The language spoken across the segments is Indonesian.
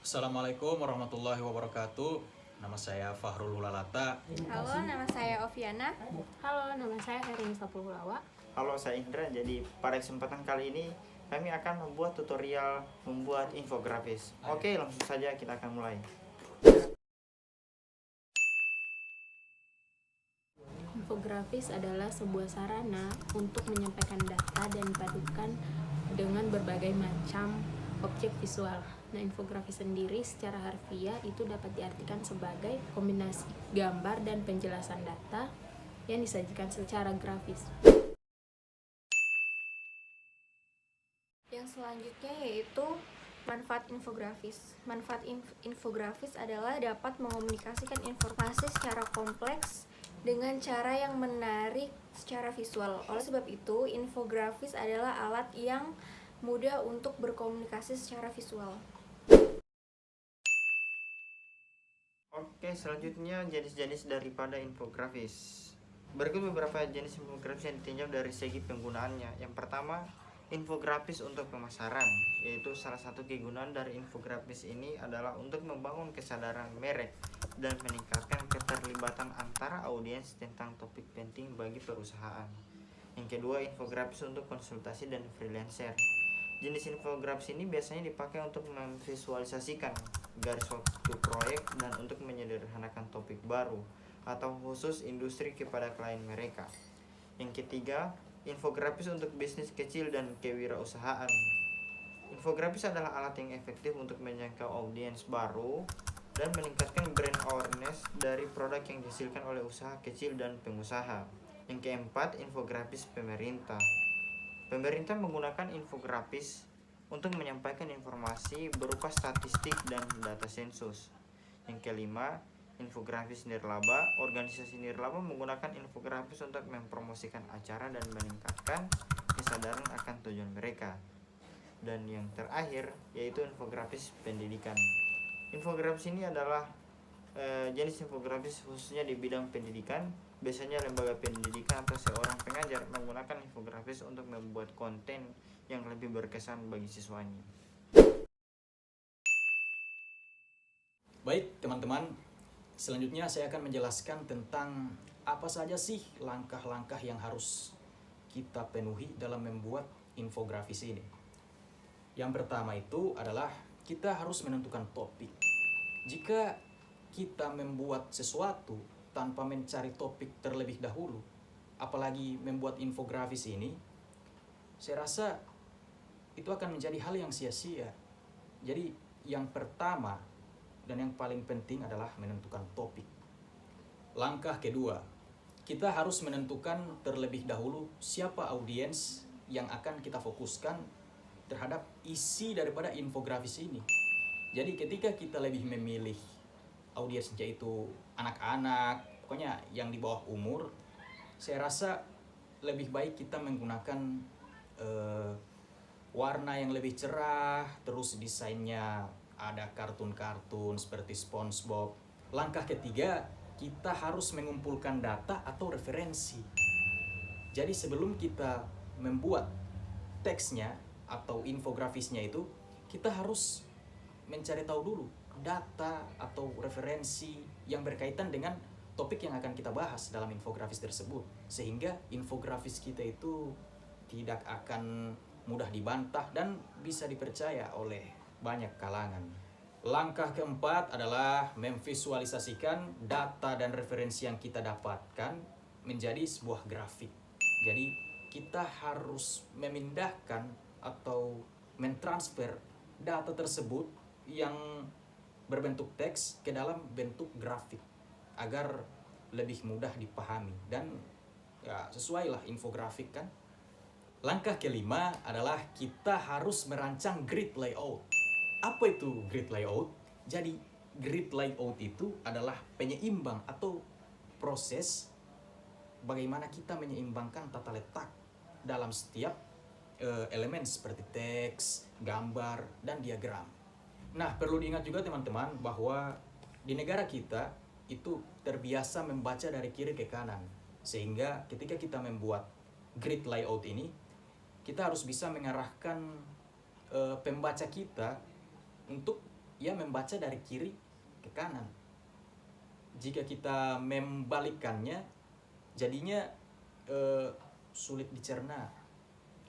Assalamualaikum warahmatullahi wabarakatuh. Nama saya Fahrul Hulalata. Halo, nama saya Oviana. Halo, nama saya Herini Sapulhulawa. Halo, saya Indra. Jadi pada kesempatan kali ini kami akan membuat tutorial membuat infografis. Oke, langsung saja kita akan mulai. Infografis adalah sebuah sarana untuk menyampaikan data dan dipadukan dengan berbagai macam objek visual. Nah, infografis sendiri secara harfiah itu dapat diartikan sebagai kombinasi gambar dan penjelasan data yang disajikan secara grafis. Yang selanjutnya yaitu manfaat infografis. Manfaat infografis adalah dapat mengomunikasikan informasi secara kompleks dengan cara yang menarik secara visual. Oleh sebab itu, infografis adalah alat yang mudah untuk berkomunikasi secara visual. Oke, selanjutnya jenis-jenis daripada infografis. Berikut beberapa jenis infografis yang ditinjau dari segi penggunaannya. Yang pertama, infografis untuk pemasaran, yaitu salah satu kegunaan dari infografis ini adalah untuk membangun kesadaran merek dan meningkatkan keterlibatan antara audiens tentang topik penting bagi perusahaan. Yang kedua, infografis untuk konsultasi dan freelancer. Jenis infografis ini biasanya dipakai untuk memvisualisasikan garis waktu proyek dan untuk menyederhanakan topik baru atau khusus industri kepada klien mereka. Yang ketiga, infografis untuk bisnis kecil dan kewirausahaan. Infografis adalah alat yang efektif untuk menjangkau audiens baru dan meningkatkan brand awareness dari produk yang dihasilkan oleh usaha kecil dan pengusaha. Yang keempat, infografis pemerintah. Pemerintah menggunakan infografis untuk menyampaikan informasi berupa statistik dan data sensus. Yang kelima, infografis nirlaba. Organisasi nirlaba menggunakan infografis untuk mempromosikan acara dan meningkatkan kesadaran akan tujuan mereka. Dan yang terakhir yaitu infografis pendidikan. Infografis ini adalah jenis infografis khususnya di bidang pendidikan. Biasanya lembaga pendidikan atau seorang pengajar menggunakan infografis untuk membuat konten yang lebih berkesan bagi siswanya. Baik, teman-teman. Selanjutnya saya akan menjelaskan tentang apa saja sih langkah-langkah yang harus kita penuhi dalam membuat infografis ini. Yang pertama itu adalah kita harus menentukan topik. Jika kita membuat sesuatu tanpa mencari topik terlebih dahulu, apalagi membuat infografis ini, saya rasa itu akan menjadi hal yang sia-sia. Jadi yang pertama dan yang paling penting adalah menentukan topik. Langkah kedua, kita harus menentukan terlebih dahulu siapa audiens yang akan kita fokuskan terhadap isi daripada infografis ini. Jadi ketika kita lebih memilih audiensnya itu anak-anak, pokoknya yang di bawah umur, saya rasa lebih baik kita menggunakan warna yang lebih cerah, terus desainnya ada kartun-kartun seperti SpongeBob. Langkah ketiga, kita harus mengumpulkan data atau referensi. Jadi sebelum kita membuat teksnya atau infografisnya itu, kita harus mencari tahu dulu data atau referensi yang berkaitan dengan topik yang akan kita bahas dalam infografis tersebut, sehingga infografis kita itu tidak akan mudah dibantah dan bisa dipercaya oleh banyak kalangan. Langkah keempat adalah memvisualisasikan data dan referensi yang kita dapatkan menjadi sebuah grafik. Jadi kita harus memindahkan atau mentransfer data tersebut yang berbentuk teks ke dalam bentuk grafik agar lebih mudah dipahami dan ya sesuai lah infografik kan. Langkah kelima adalah kita harus merancang grid layout. Apa itu grid layout? Jadi grid layout itu adalah penyeimbang atau proses bagaimana kita menyeimbangkan tata letak dalam setiap elemen seperti teks, gambar, dan diagram. Nah, perlu diingat juga teman-teman bahwa di negara kita itu terbiasa membaca dari kiri ke kanan. Sehingga ketika kita membuat grid layout ini, kita harus bisa mengarahkan pembaca kita untuk ia membaca dari kiri ke kanan. Jika kita membalikkannya, jadinya sulit dicerna.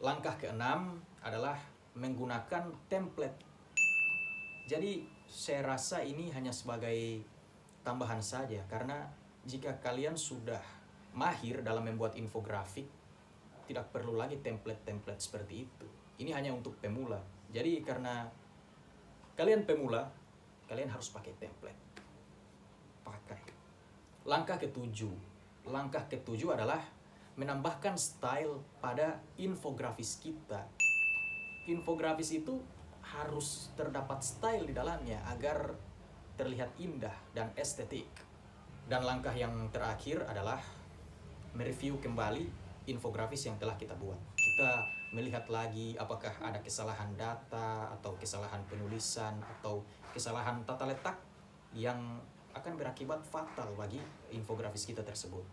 Langkah keenam adalah menggunakan template. Jadi saya rasa ini hanya sebagai tambahan saja, karena jika kalian sudah mahir dalam membuat infografik, tidak perlu lagi template-template seperti itu. Ini hanya untuk pemula. Jadi karena kalian pemula, kalian harus pakai template. Pakai. Langkah ketujuh adalah menambahkan style pada infografis kita. Infografis itu harus terdapat style di dalamnya agar terlihat indah dan estetik. Dan langkah yang terakhir adalah mereview kembali infografis yang telah kita buat. Kita melihat lagi apakah ada kesalahan data atau kesalahan penulisan atau kesalahan tata letak yang akan berakibat fatal bagi infografis kita tersebut.